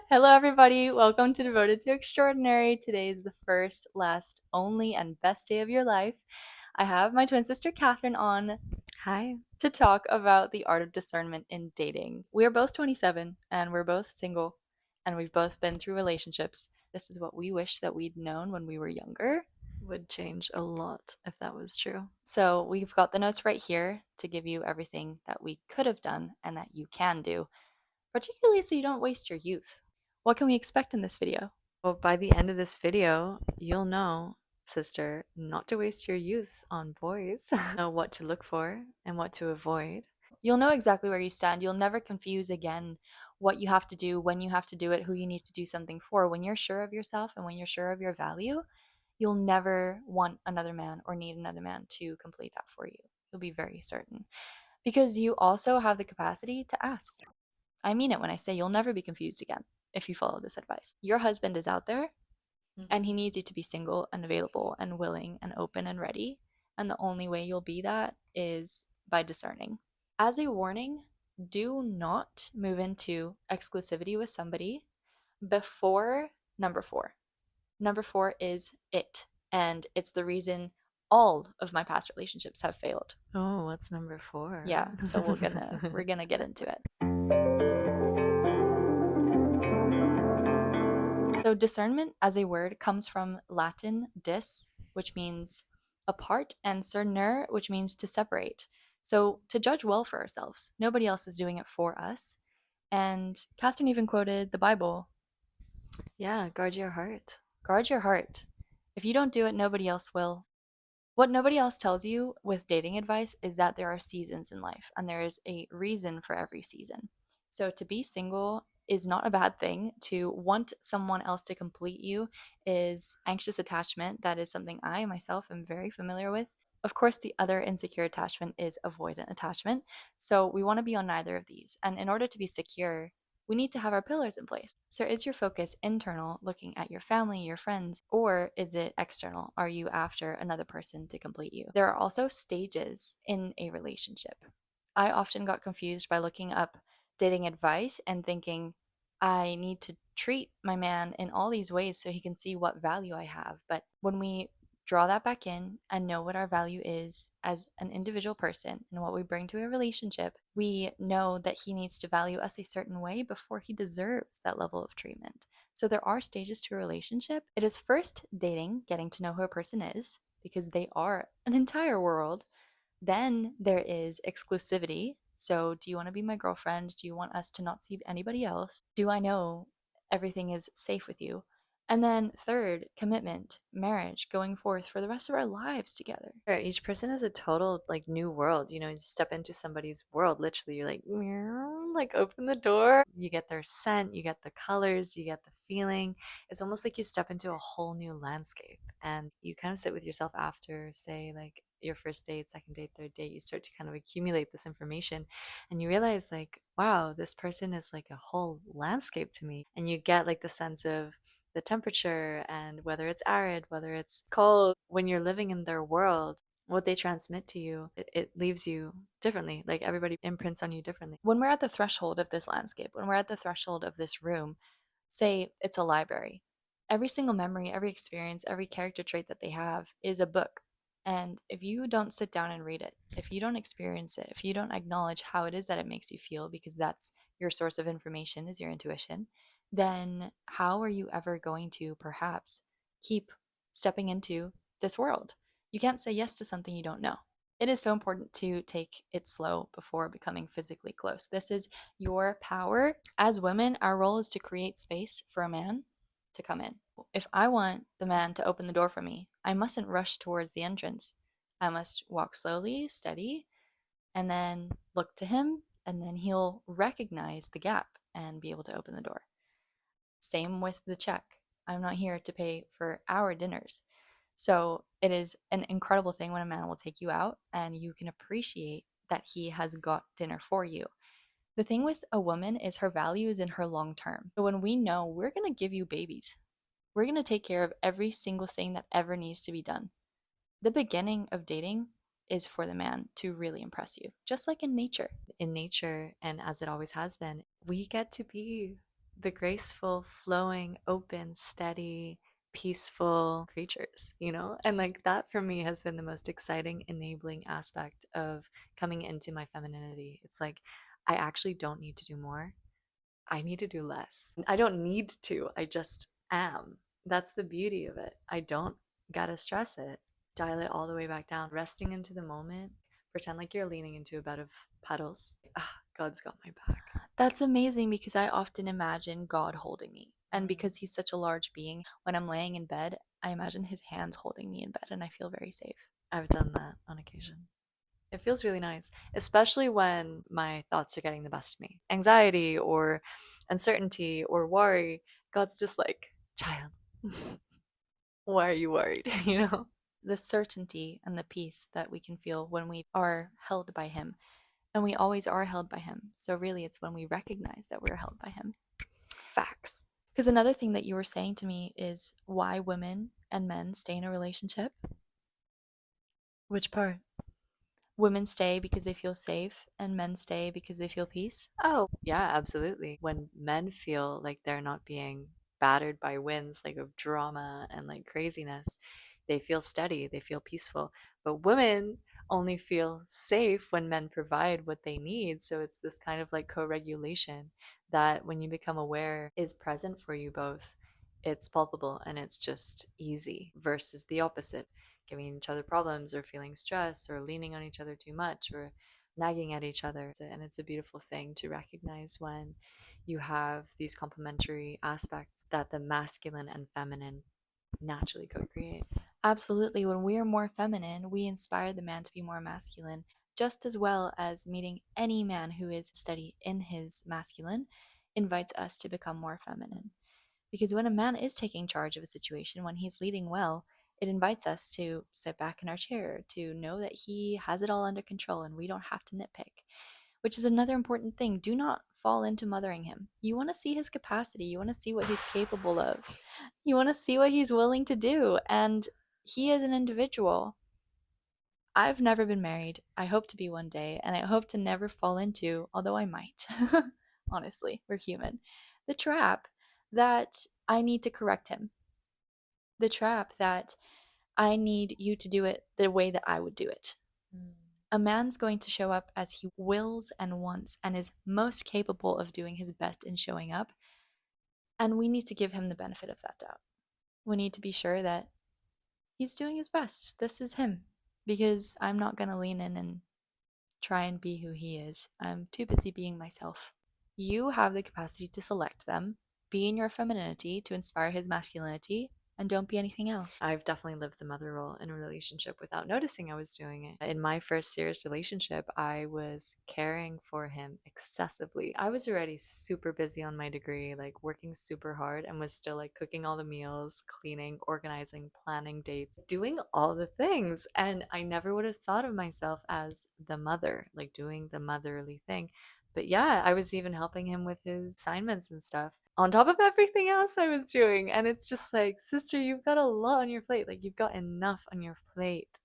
Hello, everybody. Welcome to Devoted to Extraordinary. Today is the first, last, only, and best day of your life. I have my twin sister Catherine on Hi. to talk about the art of discernment in dating. We are both 27 and we're both single and we've both been through relationships. This is what we wish that we'd known when we were younger. Would change a lot if that was true. So we've got the notes right here to give you everything that we could have done and that you can do, particularly so you don't waste your youth. What can we expect in this video? Well, by the end of this video, you'll know, sister, not to waste your youth on boys. Know what to look for and what to avoid. You'll know exactly where you stand. You'll never confuse again what you have to do, when you have to do it, who you need to do something for. When you're sure of yourself and when you're sure of your value, you'll never want another man or need another man to complete that for you. You'll be very certain because you also have the capacity to ask. I mean it when I say you'll never be confused again if you follow this advice. Your husband is out there and he needs you to be single and available and willing and open and ready. And the only way you'll be that is by discerning. As a warning, do not move into exclusivity with somebody before number four. Number four is it, and it's the reason all of my past relationships have failed. Oh, what's number 4? Yeah, so we're gonna get into it. So discernment as a word comes from Latin dis, which means apart, and cernere, which means to separate. So to judge well for ourselves. Nobody else is doing it for us. And Catherine even quoted the Bible. Yeah, guard your heart. Guard your heart. If you don't do it, nobody else will. What nobody else tells you with dating advice is that there are seasons in life and there is a reason for every season. So to be single is not a bad thing. To want someone else to complete you is anxious attachment. That is something I myself am very familiar with. Of course, the other insecure attachment is avoidant attachment. So we want to be on neither of these. And in order to be secure, we need to have our pillars in place. So, is your focus internal, looking at your family, your friends, or is it external? Are you after another person to complete you? There are also stages in a relationship. I often got confused by looking up dating advice and thinking, I need to treat my man in all these ways so he can see what value I have. But when we draw that back in and know what our value is as an individual person and what we bring to a relationship, we know that he needs to value us a certain way before he deserves that level of treatment. So there are stages to a relationship. It is first dating, getting to know who a person is, because they are an entire world. Then there is exclusivity. So, do you want to be my girlfriend? Do you want us to not see anybody else? Do I know everything is safe with you? And then, third, commitment, marriage, going forth for the rest of our lives together. Sure, each person is a total like new world. You step into somebody's world, literally, you're like, meow, like open the door. You get their scent, you get the colors, you get the feeling. It's almost like you step into a whole new landscape, and you kind of sit with yourself after, say, like your first date, second date, third date. You start to kind of accumulate this information, and you realize, like, wow, this person is like a whole landscape to me, and you get like the sense of the temperature and whether it's arid, whether it's cold. When you're living in their world, what they transmit to you, it leaves you differently. Like everybody imprints on you differently. When we're at the threshold of this landscape, when we're at the threshold of this room, say it's a library, every single memory, every experience, every character trait that they have is a book. And if you don't sit down and read it, if you don't experience it, if you don't acknowledge how it is that it makes you feel, because that's your source of information, is your intuition, then how are you ever going to perhaps keep stepping into this world? You can't say yes to something you don't know. It is so important to take it slow before becoming physically close. This is your power. As women, our role is to create space for a man to come in. If I want the man to open the door for me, I mustn't rush towards the entrance. I must walk slowly, steady, and then look to him, and then he'll recognize the gap and be able to open the door. Same with the check. I'm not here to pay for our dinners. So it is an incredible thing when a man will take you out and you can appreciate that he has got dinner for you. The thing with a woman is her value is in her long term. So when we know we're going to give you babies, we're going to take care of every single thing that ever needs to be done. The beginning of dating is for the man to really impress you, just like in nature. In nature, and as it always has been, we get to be the graceful, flowing, open, steady, peaceful creatures, you know? And like that for me has been the most exciting, enabling aspect of coming into my femininity. It's like I actually don't need to do more. I need to do less. I don't need to, I just am. That's the beauty of it. I don't gotta stress it. Dial it all the way back down, resting into the moment. Pretend like you're leaning into a bed of puddles. Ah, God's got my back. That's amazing because I often imagine God holding me. And Mm. because he's such a large being, when I'm laying in bed, I imagine his hands holding me in bed and I feel very safe. I've done that on occasion. It feels really nice, especially when my thoughts are getting the best of me. Anxiety or uncertainty or worry. God's just like, child, why are you worried? You know? The certainty and the peace that we can feel when we are held by him. And we always are held by him. So, really, it's when we recognize that we're held by him. Facts. Because another thing that you were saying to me is why women and men stay in a relationship. Which part? Women stay because they feel safe, and men stay because they feel peace. Oh, yeah, absolutely. When men feel like they're not being battered by winds like of drama and like craziness, they feel steady, they feel peaceful. But women only feel safe when men provide what they need. So it's this kind of like co-regulation that when you become aware is present for you both. It's palpable and it's just easy versus the opposite, giving each other problems or feeling stress or leaning on each other too much or nagging at each other. And it's a beautiful thing to recognize when you have these complementary aspects that the masculine and feminine naturally co create. Absolutely. When we are more feminine, we inspire the man to be more masculine, just as well as meeting any man who is steady in his masculine invites us to become more feminine. Because when a man is taking charge of a situation, when he's leading well, it invites us to sit back in our chair, to know that he has it all under control and we don't have to nitpick, which is another important thing. Do not fall into mothering him. You want to see his capacity, you want to see what he's capable of, you want to see what he's willing to do. And he is an individual. I've never been married. I hope to be one day, and I hope to never fall into, although I might. Honestly, we're human. The trap that I need to correct him. The trap that I need you to do it the way that I would do it. Mm. A man's going to show up as he wills and wants and is most capable of doing his best in showing up. And we need to give him the benefit of that doubt. We need to be sure that he's doing his best. This is him. Because I'm not going to lean in and try and be who he is. I'm too busy being myself. You have the capacity to select them, be in your femininity to inspire his masculinity, and don't be anything else. I've definitely lived the mother role in a relationship without noticing I was doing it. In my first serious relationship, I was caring for him excessively. I was already super busy on my degree, like working super hard, and was still like cooking all the meals, cleaning, organizing, planning dates, doing all the things. And I never would have thought of myself as the mother, like doing the motherly thing. But yeah, I was even helping him with his assignments and stuff on top of everything else I was doing. And it's just like, sister, you've got a lot on your plate. Like, you've got enough on your plate.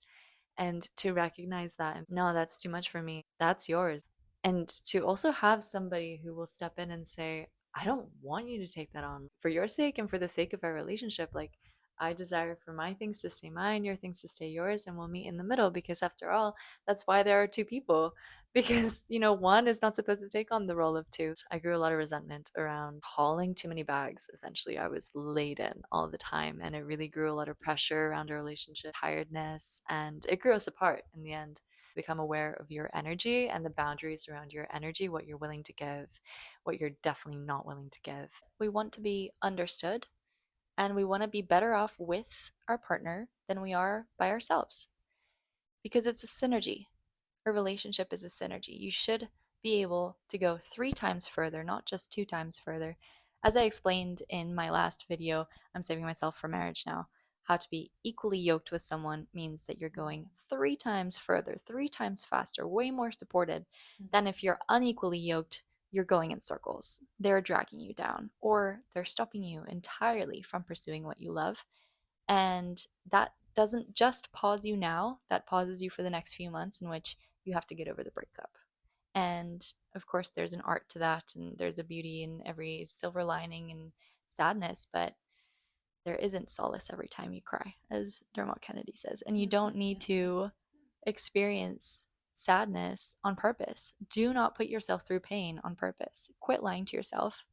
And to recognize that, no, that's too much for me. That's yours. And to also have somebody who will step in and say, I don't want you to take that on for your sake and for the sake of our relationship. Like, I desire for my things to stay mine, your things to stay yours, and we'll meet in the middle because, after all, that's why there are two people. Because, one is not supposed to take on the role of two. I grew a lot of resentment around hauling too many bags. Essentially, I was laden all the time, and it really grew a lot of pressure around our relationship, tiredness, and it grew us apart in the end. Become aware of your energy and the boundaries around your energy, what you're willing to give, what you're definitely not willing to give. We want to be understood and we want to be better off with our partner than we are by ourselves because it's a synergy. A relationship is a synergy. You should be able to go 3 times further, not just 2 times further. As I explained in my last video, I'm saving myself for marriage now. How to be equally yoked with someone means that you're going 3 times further, 3 times faster, way more supported than if you're unequally yoked, you're going in circles. They're dragging you down, or they're stopping you entirely from pursuing what you love. And that doesn't just pause you now, that pauses you for the next few months in which you have to get over the breakup. And of course, there's an art to that, and there's a beauty in every silver lining and sadness, but there isn't solace every time you cry, as Dermot Kennedy says. And you don't need to experience sadness on purpose. Do not put yourself through pain on purpose. Quit lying to yourself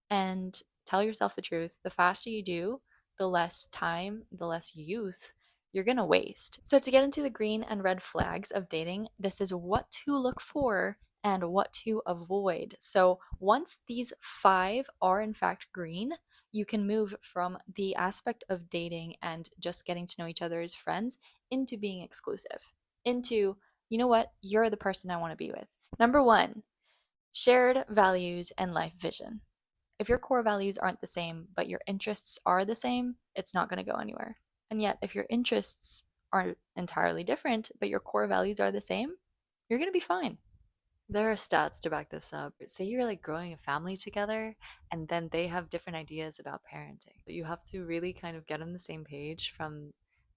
and tell yourself the truth. The faster you do, the less time, the less youth you're gonna waste. So, to get into the green and red flags of dating, this is what to look for and what to avoid. So, once these five are in fact green, you can move from the aspect of dating and just getting to know each other as friends into being exclusive, into, you know what, you're the person I wanna be with. Number one, shared values and life vision. If your core values aren't the same, but your interests are the same, it's not going to go anywhere. And yet, if your interests are entirely different, but your core values are the same, you're going to be fine. There are stats to back this up. Say you're like growing a family together and then they have different ideas about parenting. You have to really kind of get on the same page from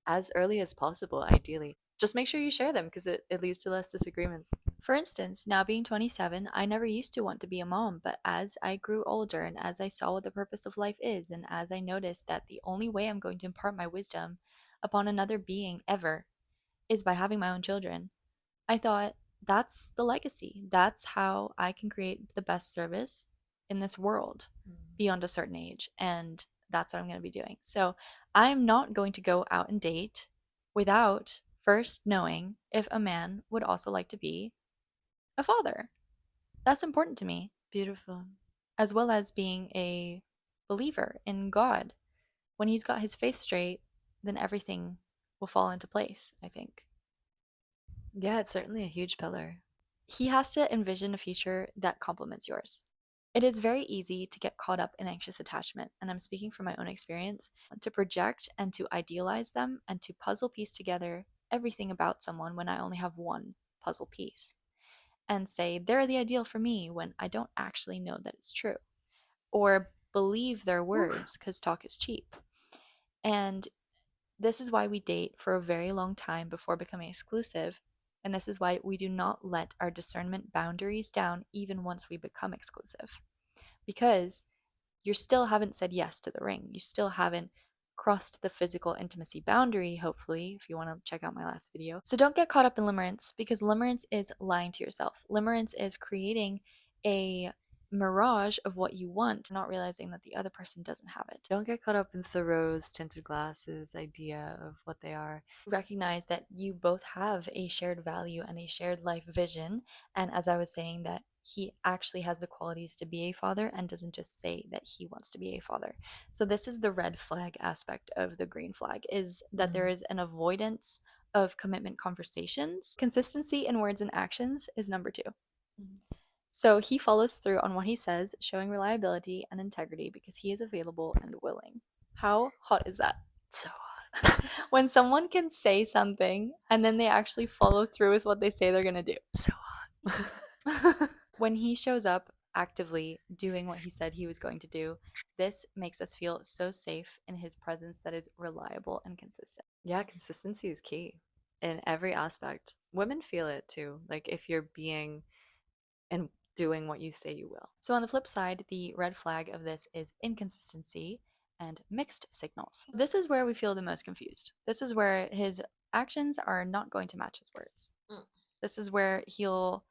as early as possible, ideally. Just make sure you share them because it leads to less disagreements. For instance, now being 27, I never used to want to be a mom, but as I grew older and as I saw what the purpose of life is, and as I noticed that the only way I'm going to impart my wisdom upon another being ever is by having my own children, I thought that's the legacy. That's how I can create the best service in this world beyond a certain age. And that's what I'm going to be doing. So I'm not going to go out and date without first knowing if a man would also like to be a father. That's important to me, Beautiful. as well as being a believer in God. When he's got his faith straight, then everything will fall into place, I think. Yeah, it's certainly a huge pillar. He has to envision a future that complements yours. It is very easy to get caught up in anxious attachment, and I'm speaking from my own experience, to project and to idealize them and to puzzle piece together everything about someone when I only have one puzzle piece and say they're the ideal for me when I don't actually know that it's true, or believe their Oof. words because talk is cheap. And this is why we date for a very long time before becoming exclusive. And this is why we do not let our discernment boundaries down even once we become exclusive. Because you still haven't said yes to the ring. You still haven't crossed the physical intimacy boundary, hopefully, if you want to check out my last video. So don't get caught up in limerence because limerence is lying to yourself. Limerence is creating a mirage of what you want, not realizing that the other person doesn't have it. Don't get caught up in Thoreau's tinted glasses idea of what they are. Recognize that you both have a shared value and a shared life vision. And as I was saying, that he actually has the qualities to be a father and doesn't just say that he wants to be a father. So this is the red flag aspect of the green flag, is that there is an avoidance of commitment conversations. Consistency in words and actions is number two. So he follows through on what he says, showing reliability and integrity because he is available and willing. How hot is that? So When someone can say something and then they actually follow through with what they say they're going to do. so hot. When he shows up actively doing what he said he was going to do, this makes us feel so safe in his presence that is reliable and consistent. Yeah, consistency is key in every aspect. Women feel it too. Like if you're being and doing what you say you will. So, on the flip side, the red flag of this is inconsistency and mixed signals. This is where we feel the most confused. This is where his actions are not going to match his words. This is where he'll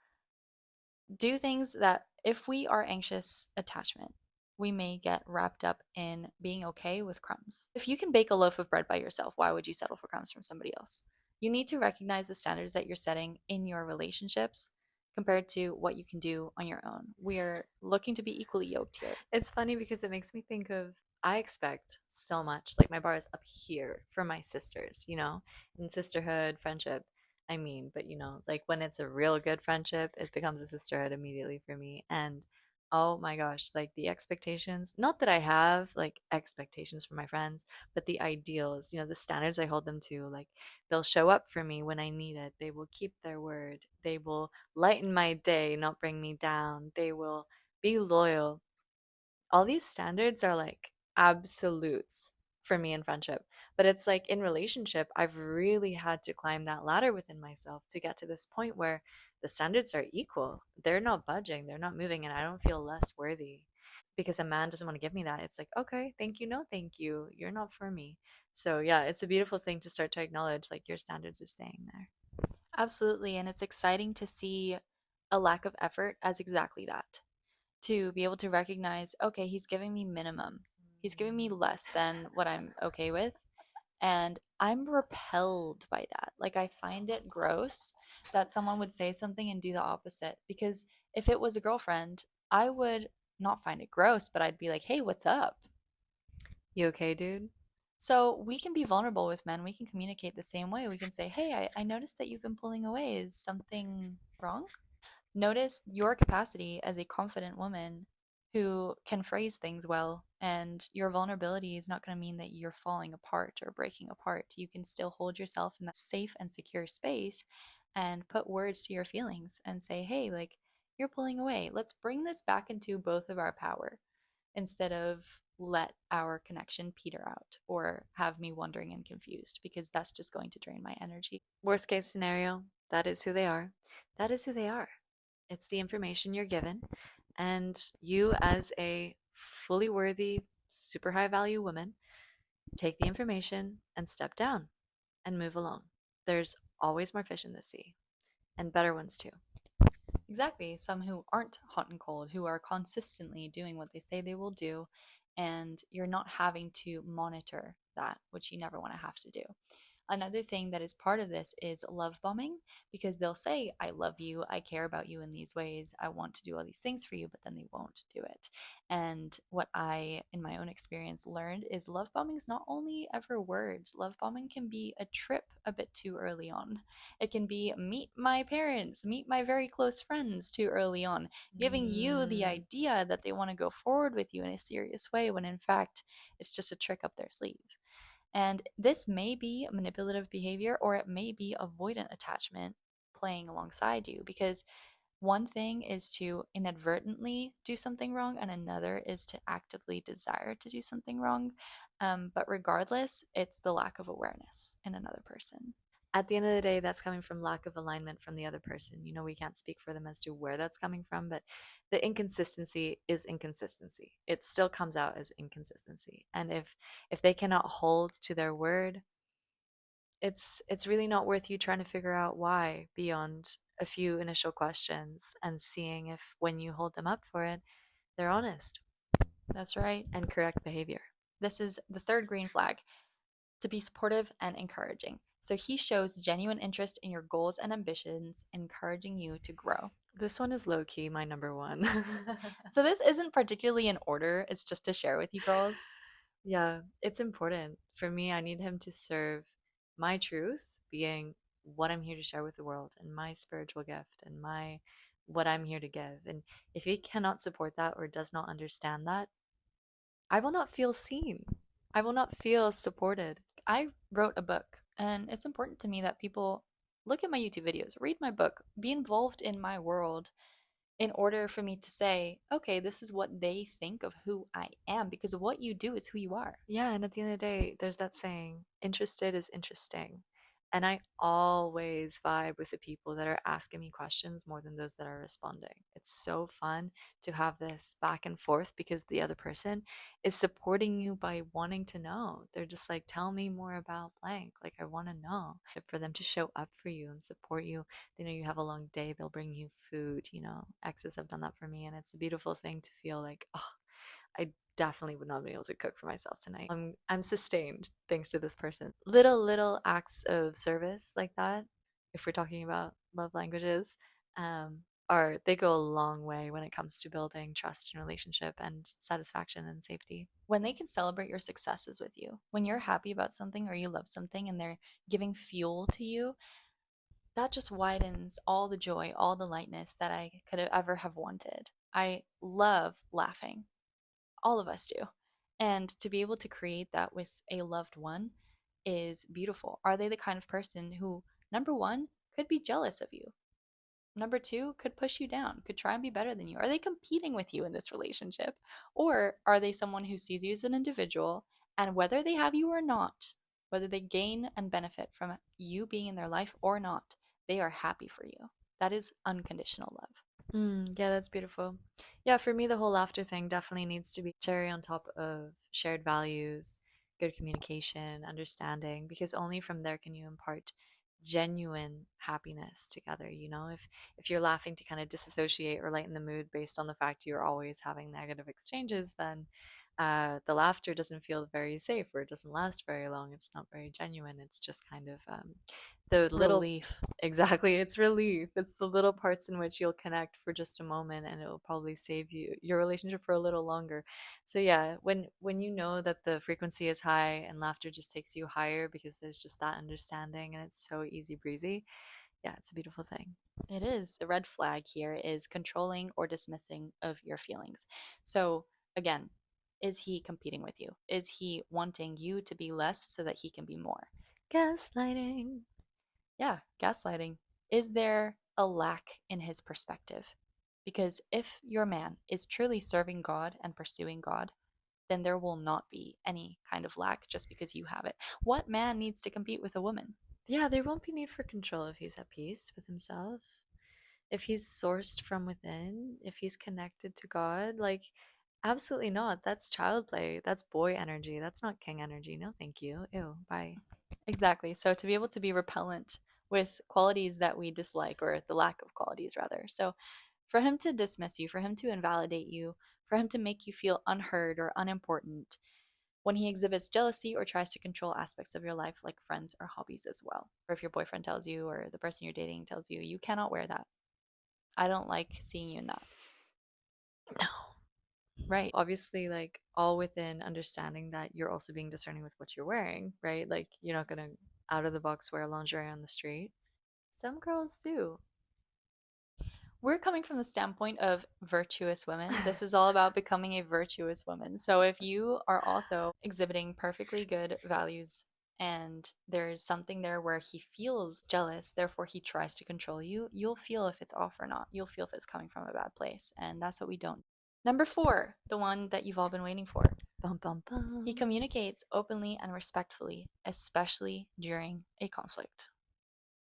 do things that, if we are anxious attachment, we may get wrapped up in being okay with crumbs. If you can bake a loaf of bread by yourself, why would you settle for crumbs from somebody else? You need to recognize the standards that you're setting in your relationships compared to what you can do on your own. We're looking to be equally yoked here. It's funny because it makes me think of I expect so much. Like my bar is up here for my sisters, in sisterhood, friendship. I mean, but like when it's a real good friendship, it becomes a sisterhood immediately for me. And oh my gosh, like the expectations, not that I have like expectations for my friends, but the ideals, the standards I hold them to, like they'll show up for me when I need it. They will keep their word. They will lighten my day, not bring me down. They will be loyal. All these standards are like absolutes for me in friendship. But it's like in relationship, I've really had to climb that ladder within myself to get to this point where the standards are equal. They're not budging, they're not moving, and I don't feel less worthy because a man doesn't want to give me that. It's like, okay, thank you, no thank you, you're not for me. So yeah, it's a beautiful thing to start to acknowledge like your standards are staying there. Absolutely. And it's exciting to see a lack of effort as exactly that. To be able to recognize, okay, he's giving me minimum. He's giving me less than what I'm okay with. And I'm repelled by that. Like, I find it gross that someone would say something and do the opposite. Because if it was a girlfriend, I would not find it gross, but I'd be like, hey, what's up? You okay, dude? So we can be vulnerable with men. We can communicate the same way. We can say, hey, I noticed that you've been pulling away. Is something wrong? Notice your capacity as a confident woman who can phrase things well, and your vulnerability is not going to mean that you're falling apart or breaking apart. You can still hold yourself in that safe and secure space and put words to your feelings and say, hey, like, you're pulling away. Let's bring this back into both of our power instead of let our connection peter out or have me wondering and confused, because that's just going to drain my energy. Worst case scenario, that is who they are. That is who they are. It's the information you're given. And you, as a fully worthy, super high value woman, take the information and step down and move along. There's always more fish in the sea, and better ones too. Exactly. Some who aren't hot and cold, who are consistently doing what they say they will do, and you're not having to monitor that, which you never want to have to do. Another thing that is part of this is love bombing, because they'll say, I love you, I care about you in these ways, I want to do all these things for you, but then they won't do it. And what I, in my own experience, learned is love bombing is not only ever words, love bombing can be a trip a bit too early on. It can be meet my parents, meet my very close friends too early on, giving you the Mm. idea that they want to go forward with you in a serious way when in fact it's just a trick up their sleeve. And this may be manipulative behavior or it may be avoidant attachment playing alongside you, because one thing is to inadvertently do something wrong and another is to actively desire to do something wrong. But regardless, it's the lack of awareness in another person. At the end of the day, that's coming from lack of alignment from the other person. We can't speak for them as to where that's coming from, but the inconsistency is inconsistency. It still comes out as inconsistency. And if they cannot hold to their word, it's really not worth you trying to figure out why beyond a few initial questions and seeing if when you hold them up for it, they're honest That's right. and correct behavior. This is the third green flag, to be supportive and encouraging. So he shows genuine interest in your goals and ambitions, encouraging you to grow. This one is low key my number one. So this isn't particularly in order, it's just to share with you girls. Yeah, it's important. For me, I need him to serve my truth, being what I'm here to share with the world and my spiritual gift and my what I'm here to give. And if he cannot support that or does not understand that, I will not feel seen. I will not feel supported. I wrote a book, and it's important to me that people look at my YouTube videos, read my book, be involved in my world in order for me to say, okay, this is what they think of who I am, because what you do is who you are. Yeah, and at the end of the day, there's that saying, interested is interesting. And I always vibe with the people that are asking me questions more than those that are responding. It's so fun to have this back and forth because the other person is supporting you by wanting to know. They're just like, tell me more about blank. Like, I want to know. For them to show up for you and support you, they know you have a long day, they'll bring you food. Exes have done that for me. And it's a beautiful thing to feel like, oh, I definitely would not be able to cook for myself tonight. I'm sustained thanks to this person. Little acts of service like that, if we're talking about love languages, are they go a long way when it comes to building trust in relationship and satisfaction and safety. When they can celebrate your successes with you, when you're happy about something or you love something and they're giving fuel to you, that just widens all the joy, all the lightness that I could have ever have wanted. I love laughing. All of us do. And to be able to create that with a loved one is beautiful. Are they the kind of person who, number one, could be jealous of you? Number two, could push you down, could try and be better than you? Are they competing with you in this relationship? Or are they someone who sees you as an individual, and whether they have you or not, whether they gain and benefit from you being in their life or not, they are happy for you? That is unconditional love. Yeah, that's beautiful. Yeah, for me, the whole laughter thing definitely needs to be cherry on top of shared values, good communication, understanding, because only from there can you impart genuine happiness together. If you're laughing to kind of disassociate or lighten the mood based on the fact you're always having negative exchanges, then the laughter doesn't feel very safe or it doesn't last very long. It's not very genuine. It's just kind of the little Relief. exactly, it's relief. It's the little parts in which you'll connect for just a moment and it will probably save your relationship for a little longer. So yeah, when you know that the frequency is high and laughter just takes you higher because there's just that understanding and it's so easy breezy. Yeah, it's a beautiful thing. It is. The red flag here is controlling or dismissing of your feelings. So, again, is he competing with you? Is he wanting you to be less so that he can be more? Gaslighting. Yeah, gaslighting. Is there a lack in his perspective? Because if your man is truly serving God and pursuing God, then there will not be any kind of lack just because you have it. What man needs to compete with a woman? Yeah, there won't be need for control if he's at peace with himself. If he's sourced from within, if he's connected to God, like absolutely not. That's child play. That's boy energy. That's not king energy. No, thank you. Ew, bye. Exactly. So to be able to be repellent with qualities that we dislike, or the lack of qualities, rather. So for him to dismiss you, for him to invalidate you, for him to make you feel unheard or unimportant, when he exhibits jealousy or tries to control aspects of your life, like friends or hobbies as well. Or if your boyfriend tells you, or the person you're dating tells you, you cannot wear that. I don't like seeing you in that. No. Right. Obviously, like all within understanding that you're also being discerning with what you're wearing, right? Like you're not gonna out of the box wear lingerie on the street. Some girls do. We're coming from the standpoint of virtuous women. This is all about becoming a virtuous woman. So if you are also exhibiting perfectly good values and there's something there where he feels jealous, therefore he tries to control you, you'll feel if it's off or not. You'll feel if it's coming from a bad place. And that's what we don't. Number four, the one that you've all been waiting for. Bum bum He bum. communicates openly and respectfully, especially during a conflict.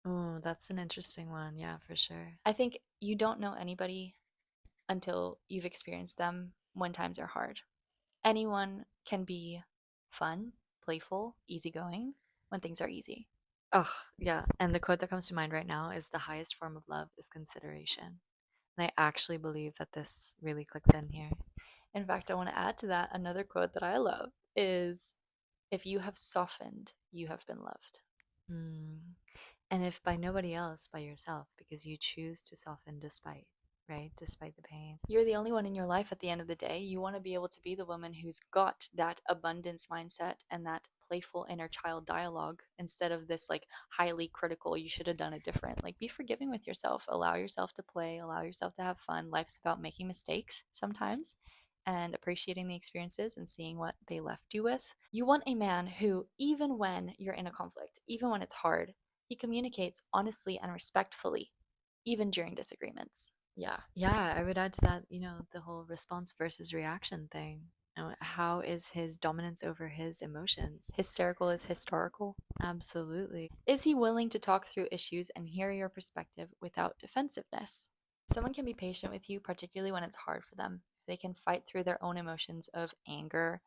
Oh, that's an interesting one. Yeah, for sure. I think you don't know anybody until you've experienced them when times are hard. Anyone can be fun, playful, easygoing when things are easy. Oh, yeah. And the quote that comes to mind right now is the highest form of love is consideration. And I actually believe that this really clicks in here. In fact, I want to add to that another quote that I love is if you have softened, you have been loved. Hmm. And if by nobody else, by yourself, because you choose to soften despite, right? Despite the pain. You're the only one in your life at the end of the day. You want to be able to be the woman who's got that abundance mindset and that playful inner child dialogue instead of this like highly critical, you should have done it different. Like be forgiving with yourself. Allow yourself to play, allow yourself to have fun. Life's about making mistakes sometimes and appreciating the experiences and seeing what they left you with. You want a man who, even when you're in a conflict, even when it's hard, he communicates honestly and respectfully, even during disagreements. Yeah. Yeah, I would add to that, the whole response versus reaction thing. How is his dominance over his emotions? Hysterical is historical. Absolutely. Is he willing to talk through issues and hear your perspective without defensiveness? Someone can be patient with you, particularly when it's hard for them. If they can fight through their own emotions of anger,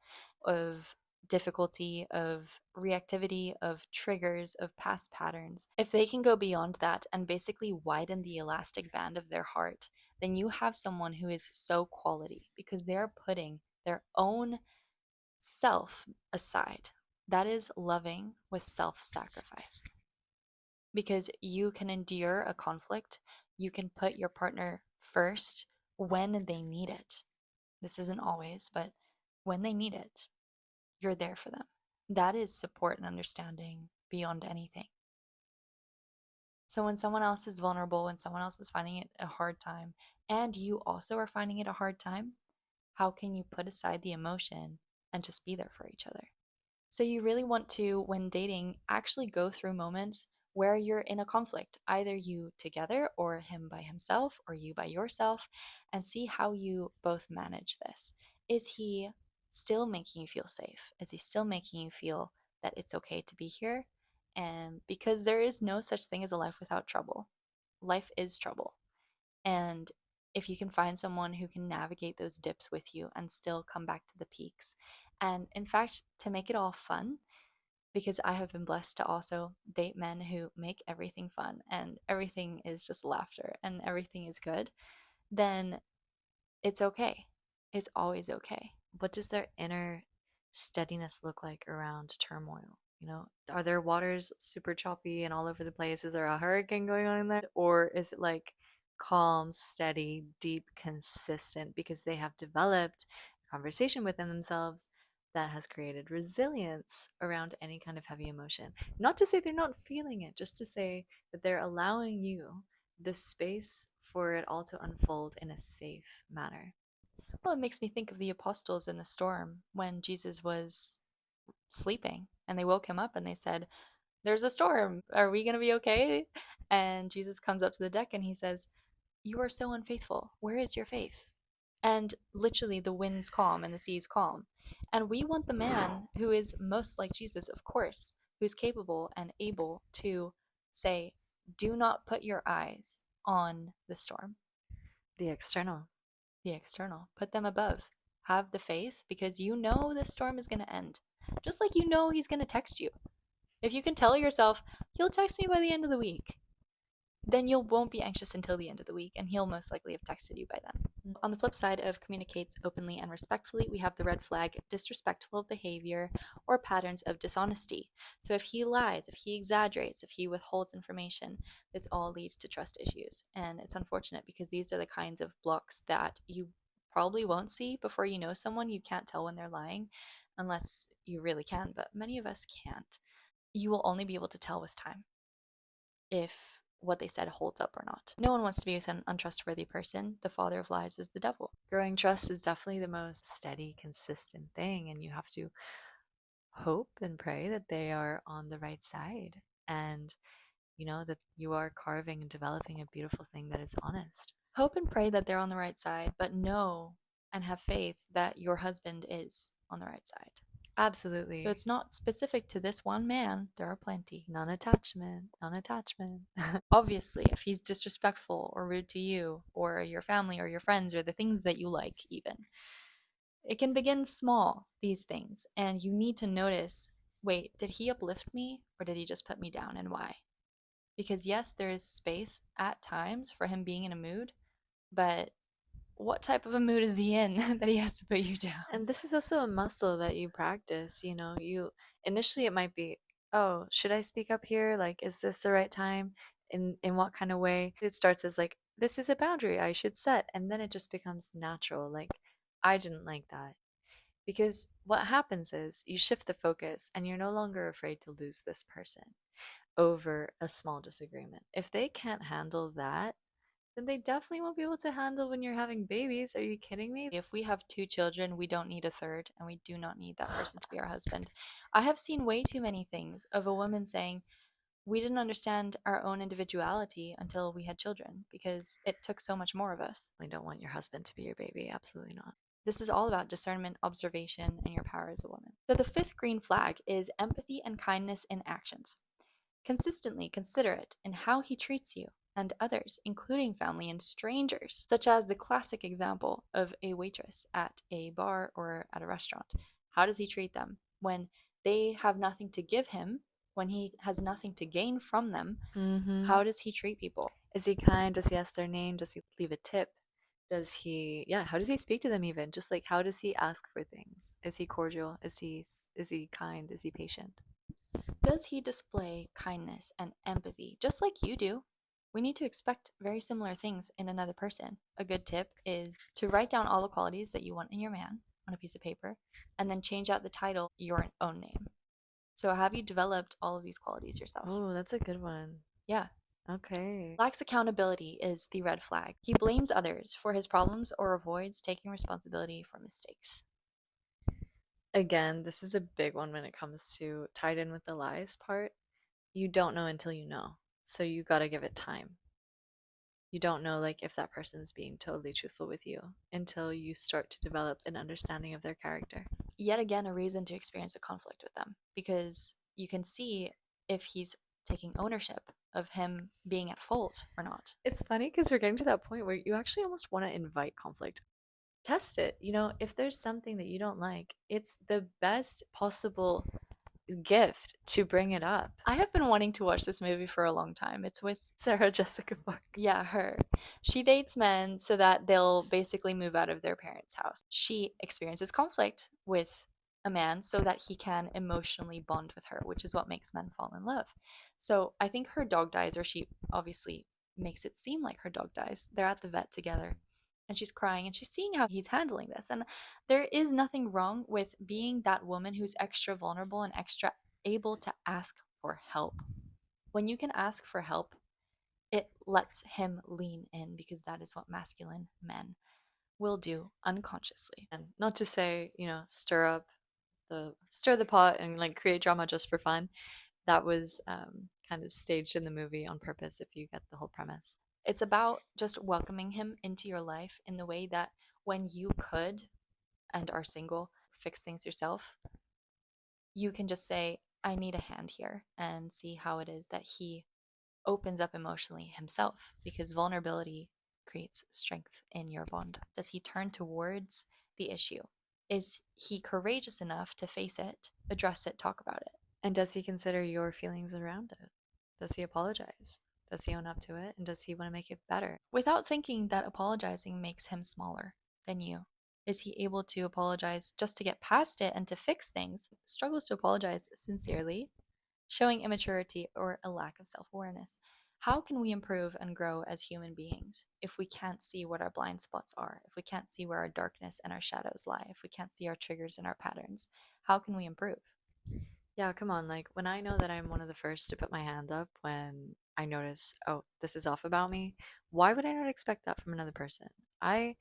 of difficulty, of reactivity, of triggers, of past patterns, if they can go beyond that and basically widen the elastic band of their heart, then you have someone who is so quality because they are putting their own self aside. That is loving with self sacrifice because you can endure a conflict. You can put your partner first when they need it. This isn't always, but when they need it, you're there for them. That is support and understanding beyond anything. So when someone else is vulnerable, when someone else is finding it a hard time, and you also are finding it a hard time, how can you put aside the emotion and just be there for each other? So you really want to, when dating, actually go through moments where you're in a conflict, either you together or him by himself or you by yourself, and see how you both manage this. Is he still making you feel safe? Is he still making you feel that it's okay to be here? And because there is no such thing as a life without trouble. life is trouble. And if you can find someone who can navigate those dips with you and still come back to the peaks, and in fact, to make it all fun, because I have been blessed to also date men who make everything fun and everything is just laughter and everything is good, then it's okay. It's always okay. What does their inner steadiness look like around turmoil? You know, are their waters super choppy and all over the place? Is there a hurricane going on in there? Or is it like calm, steady, deep, consistent because they have developed a conversation within themselves that has created resilience around any kind of heavy emotion? Not to say they're not feeling it, just to say that they're allowing you the space for it all to unfold in a safe manner. Well, it makes me think of the apostles in the storm when Jesus was sleeping and they woke him up and they said, "There's a storm. Are we going to be okay?" And Jesus comes up to the deck and he says, "You are so unfaithful. Where is your faith?" And literally, the wind's calm and the sea's calm. And we want the man who is most like Jesus, of course, who's capable and able to say, "Do not put your eyes on the storm, The external. the external. Put them above. Have the faith because you know this storm is going to end. Just like you know he's going to text you. If you can tell yourself, he'll text me by the end of the week, then you won't be anxious until the end of the week, and he'll most likely have texted you by then. On the flip side of communicates openly and respectfully, we have the red flag disrespectful behavior or patterns of dishonesty. So if he lies, if he exaggerates, if he withholds information, this all leads to trust issues. And it's unfortunate because these are the kinds of blocks that you probably won't see before you know someone. You can't tell when they're lying unless you really can, but many of us can't. You will only be able to tell with time if what they said holds up or not. No one wants to be with an untrustworthy person. The father of lies is the devil. Growing trust is definitely the most steady, consistent thing, and you have to hope and pray that they are on the right side and you know that you are carving and developing a beautiful thing that is honest. Hope and pray that they're on the right side, but know and have faith that your husband is on the right side. So Absolutely. it's not specific to this one man, there are plenty. Non-attachment, non-attachment. Obviously, if he's disrespectful or rude to you or your family or your friends or the things that you like, even, it can begin small, these things, and you need to notice, wait, did he uplift me or did he just put me down and why? Because yes, there is space at times for him being in a mood, but what type of a mood is he in that he has to put you down? And this is also a muscle that you practice, you know, you initially it might be, oh, should I speak up here? Like, is this the right time? In what kind of way? It starts as like, this is a boundary I should set, and then it just becomes natural. Like, I didn't like that. Because what happens is you shift the focus and you're no longer afraid to lose this person over a small disagreement. If they can't handle that, then they definitely won't be able to handle when you're having babies. Are you kidding me? If we have two children, we don't need a third, and we do not need that person to be our husband. I have seen way too many things of a woman saying, we didn't understand our own individuality until we had children because it took so much more of us. I don't want your husband to be your baby. Absolutely not. This is all about discernment, observation, and your power as a woman. So, the fifth green flag is empathy and kindness in actions. Consistently considerate in how he treats you and others, including family and strangers, such as the classic example of a waitress at a bar or at a restaurant. How does he treat them when they have nothing to give him, when he has nothing to gain from them? Mm-hmm. How does he treat people? Is he kind? Does he ask their name? Does he leave a tip? Does he, yeah, how does he speak to them even? Just like, how does he ask for things? Is he cordial? Is he kind? Is he patient? Does he display kindness and empathy just like you do? We need to expect very similar things in another person. A good tip is to write down all the qualities that you want in your man on a piece of paper and then change out the title your own name. So, have you developed all of these qualities yourself? Oh, that's a good one. Yeah. Okay. Lacks accountability is the red flag. He blames others for his problems or avoids taking responsibility for mistakes. Again, this is a big one when it comes to tied in with the lies part. You don't know until you know. So you got to give it time. You don't know like if that person's being totally truthful with you until you start to develop an understanding of their character. Yet again, a reason to experience a conflict with them because you can see if he's taking ownership of him being at fault or not. It's funny because we're getting to that point where you actually almost want to invite conflict. Test it. If there's something that you don't like, it's the best possible gift to bring it up. I have been wanting to watch this movie for a long time. It's with, Sarah Jessica Parker. yeah, her. She dates men so that they'll basically move out of their parents' house. She experiences conflict with a man so that he can emotionally bond with her, which is what makes men fall in love. So I think her dog dies, or she obviously makes it seem like her dog dies. They're at the vet together and she's crying and she's seeing how he's handling this. And there is nothing wrong with being that woman who's extra vulnerable and extra able to ask for help. When you can ask for help, it lets him lean in because that is what masculine men will do unconsciously. And not to say, stir the pot and like create drama just for fun. That was kind of staged in the movie on purpose if you get the whole premise. It's about just welcoming him into your life in the way that when you could and are single, fix things yourself, you can just say, I need a hand here, and see how it is that he opens up emotionally himself, because vulnerability creates strength in your bond. Does he turn towards the issue? Is he courageous enough to face it, address it, talk about it? And does he consider your feelings around it? Does he apologize? Does he own up to it? And does he want to make it better? Without thinking that apologizing makes him smaller than you. Is he able to apologize just to get past it and to fix things? Struggles to apologize sincerely, showing immaturity or a lack of self awareness. How can we improve and grow as human beings if we can't see what our blind spots are, if we can't see where our darkness and our shadows lie, if we can't see our triggers and our patterns? How can we improve? Yeah, come on. Like when I know that I'm one of the first to put my hand up when I notice, oh, this is off about me, why would I not expect that from another person? I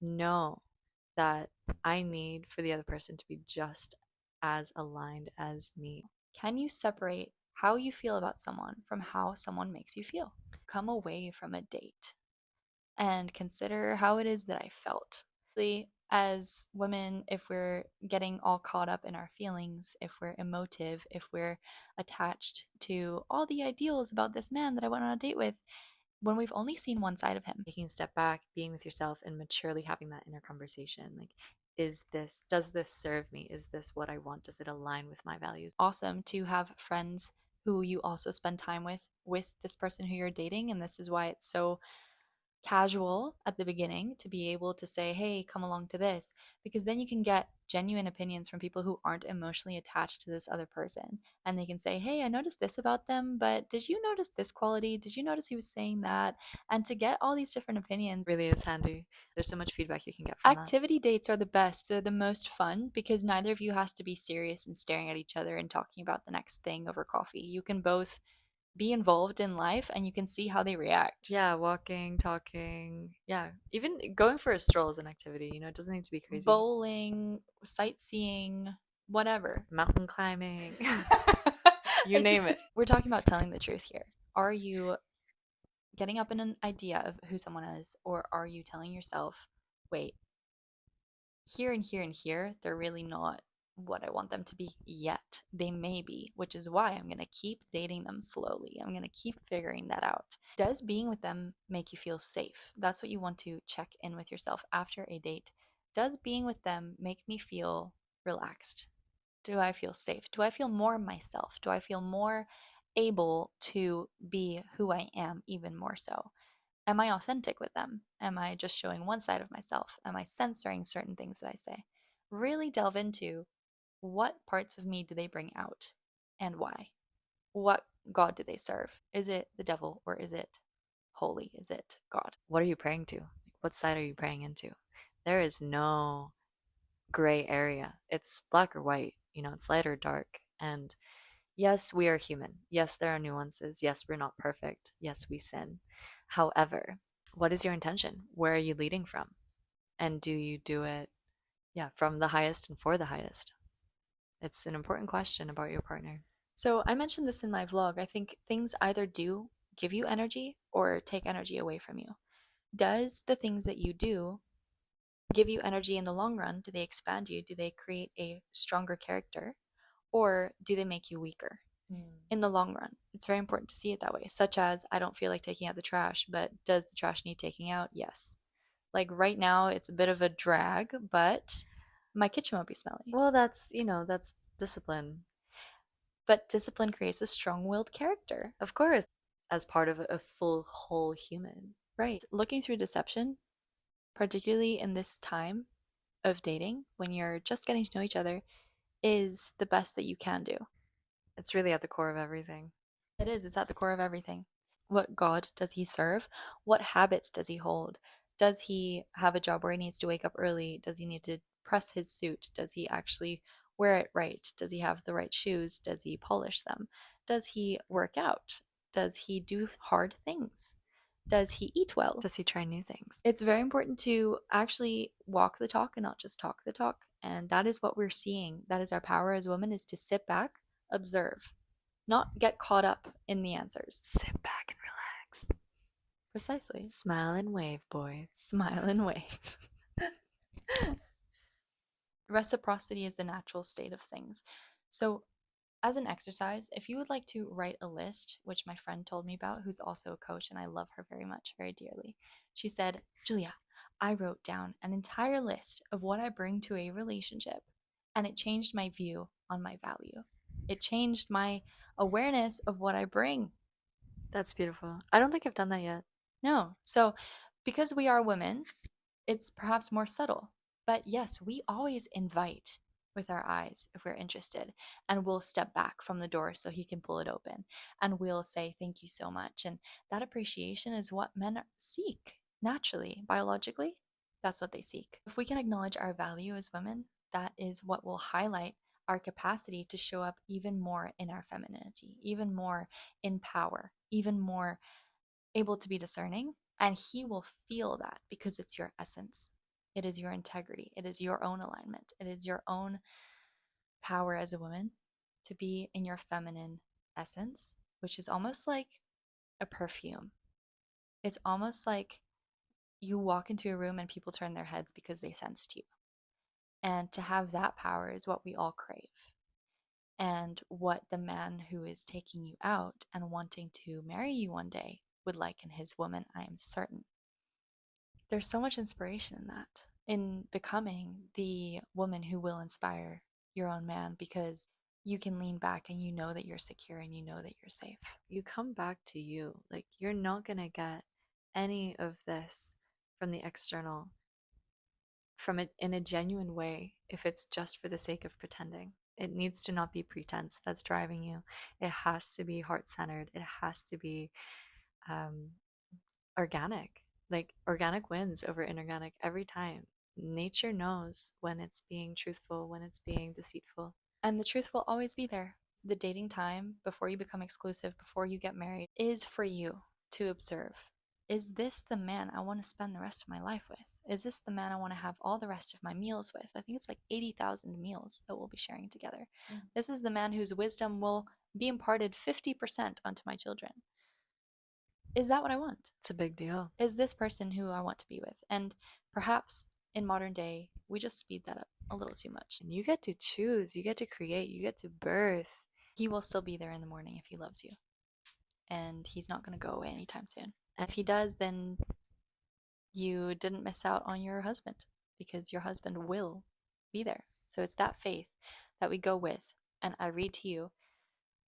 know that I need for the other person to be just as aligned as me. Can you separate how you feel about someone from how someone makes you feel? Come away from a date and consider how it is that I felt. As women, if we're getting all caught up in our feelings, if we're emotive, if we're attached to all the ideals about this man that I went on a date with, when we've only seen one side of him. Taking a step back, being with yourself, and maturely having that inner conversation. Like, does this serve me? Is this what I want? Does it align with my values? Awesome to have friends who you also spend time with this person who you're dating, and this is why it's so casual at the beginning to be able to say, hey, come along to this, because then you can get genuine opinions from people who aren't emotionally attached to this other person. And they can say, hey, I noticed this about them, but did you notice this quality? Did you notice he was saying that? And to get all these different opinions. Really is handy. There's so much feedback you can get from that. Activity dates are the best. They're the most fun because neither of you has to be serious and staring at each other and talking about the next thing over coffee. You can both be involved in life and you can see how they react. Yeah, walking, talking. Yeah, even going for a stroll is an activity. It doesn't need to be crazy. Bowling, sightseeing, whatever. Mountain climbing. You name it. We're talking about telling the truth here. Are you getting up in an idea of who someone is, or are you telling yourself, wait, here and here and here, they're really not what I want them to be yet. They may be, which is why I'm going to keep dating them slowly. I'm going to keep figuring that out. Does being with them make you feel safe? That's what you want to check in with yourself after a date. Does being with them make me feel relaxed? Do I feel safe? Do I feel more myself? Do I feel more able to be who I am even more so? Am I authentic with them? Am I just showing one side of myself? Am I censoring certain things that I say? Really delve into what parts of me do they bring out and why? What God do they serve? Is it the devil or is it holy? Is it God? What are you praying to? Like, what side are you praying into? There is no gray area. It's black or white. It's light or dark. And yes, we are human. Yes, there are nuances. Yes, we're not perfect. Yes, we sin. However, what is your intention? Where are you leading from? And do you do it, yeah, from the highest and for the highest? It's an important question about your partner. So, I mentioned this in my vlog. I think things either do give you energy or take energy away from you. Does the things that you do give you energy in the long run? Do they expand you? Do they create a stronger character? Or do they make you weaker? Mm. in the long run. It's very important to see it that way, such as I don't feel like taking out the trash, but does the trash need taking out? Yes. Like right now, it's a bit of a drag, but my kitchen won't be smelly. Well, that's discipline. But discipline creates a strong willed character. Of course, as part of a full, whole human. Right. Looking through deception, particularly in this time of dating, when you're just getting to know each other, is the best that you can do. It's really at the core of everything. It is, it's at the core of everything. What God does he serve? What habits does he hold? Does he have a job where he needs to wake up early? Does he need to press his suit? Does he actually wear it right? Does he have the right shoes? Does he polish them? Does he work out? Does he do hard things? Does he eat well? Does he try new things? It's very important to actually walk the talk and not just talk the talk. And that is what we're seeing. That is our power as women, is to sit back, observe, not get caught up in the answers. Sit back and relax. Precisely. Smile and wave, boys. Smile and wave. Reciprocity is the natural state of things. So, as an exercise, if you would like to write a list, which my friend told me about, who's also a coach, and I love her very much, very dearly, she said, Julia, I wrote down an entire list of what I bring to a relationship, and it changed my view on my value. It changed my awareness of what I bring. That's beautiful. I don't think I've done that yet. No. So, because we are women, it's perhaps more subtle. But yes, we always invite with our eyes if we're interested, and we'll step back from the door so he can pull it open, and we'll say thank you so much. And that appreciation is what men seek naturally, biologically. That's what they seek. If we can acknowledge our value as women, that is what will highlight our capacity to show up even more in our femininity, even more in power, even more able to be discerning, and he will feel that because it's your essence. It is your integrity. It is your own alignment. It is your own power as a woman to be in your feminine essence, which is almost like a perfume. It's almost like you walk into a room and people turn their heads because they sensed you. And to have that power is what we all crave. And what the man who is taking you out and wanting to marry you one day would like in his woman, I am certain. There's so much inspiration in that, in becoming the woman who will inspire your own man, because you can lean back and you know that you're secure and you know that you're safe. You come back to you. Like, you're not going to get any of this from the external, from it in a genuine way, if it's just for the sake of pretending. It needs to not be pretense that's driving you. It has to be heart centered. It has to be um, organic. Like, organic wins over inorganic every time. Nature knows when it's being truthful, when it's being deceitful. And the truth will always be there. The dating time before you become exclusive, before you get married, is for you to observe. Is this the man I want to spend the rest of my life with? Is this the man I want to have all the rest of my meals with? I think it's like 80,000 meals that we'll be sharing together. Mm. This is the man whose wisdom will be imparted 50% onto my children. Is that what I want? It's a big deal. Is this person who I want to be with? And perhaps in modern day, we just speed that up a little too much. And you get to choose, you get to create, you get to birth. He will still be there in the morning if he loves you, and he's not going to go away anytime soon. And if he does, then you didn't miss out on your husband, because your husband will be there. So it's that faith that we go with. And I read to you,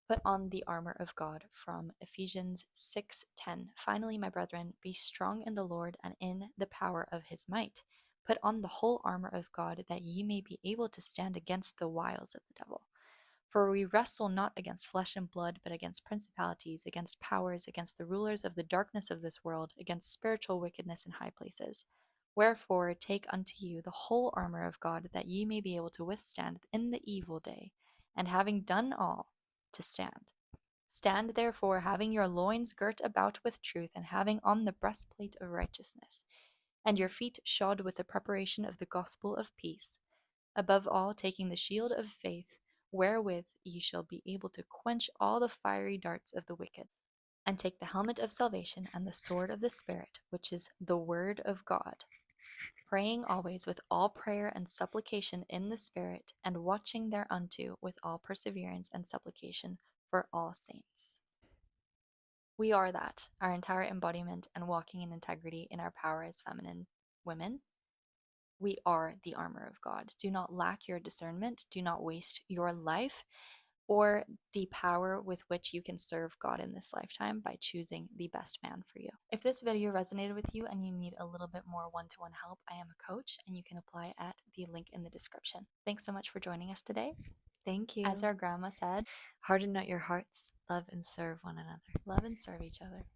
put on the armor of God from Ephesians 6:10. Finally, my brethren, be strong in the Lord and in the power of his might. Put on the whole armor of God, that ye may be able to stand against the wiles of the devil. For we wrestle not against flesh and blood, but against principalities, against powers, against the rulers of the darkness of this world, against spiritual wickedness in high places. Wherefore take unto you the whole armor of God, that ye may be able to withstand in the evil day, and having done all, to stand. Stand therefore, having your loins girt about with truth, and having on the breastplate of righteousness, and your feet shod with the preparation of the gospel of peace. Above all, taking the shield of faith, wherewith ye shall be able to quench all the fiery darts of the wicked, and take the helmet of salvation and the sword of the Spirit, which is the word of God, praying always with all prayer and supplication in the Spirit, and watching thereunto with all perseverance and supplication for all saints. We are that, our entire embodiment and walking in integrity in our power as feminine women. We are the armor of God. Do not lack your discernment. Do not waste your life or the power with which you can serve God in this lifetime by choosing the best man for you. If this video resonated with you and you need a little bit more one-to-one help, I am a coach and you can apply at the link in the description. Thanks so much for joining us today. Thank As you. our grandma said, Harden not your hearts, love and serve one another. love and serve each other.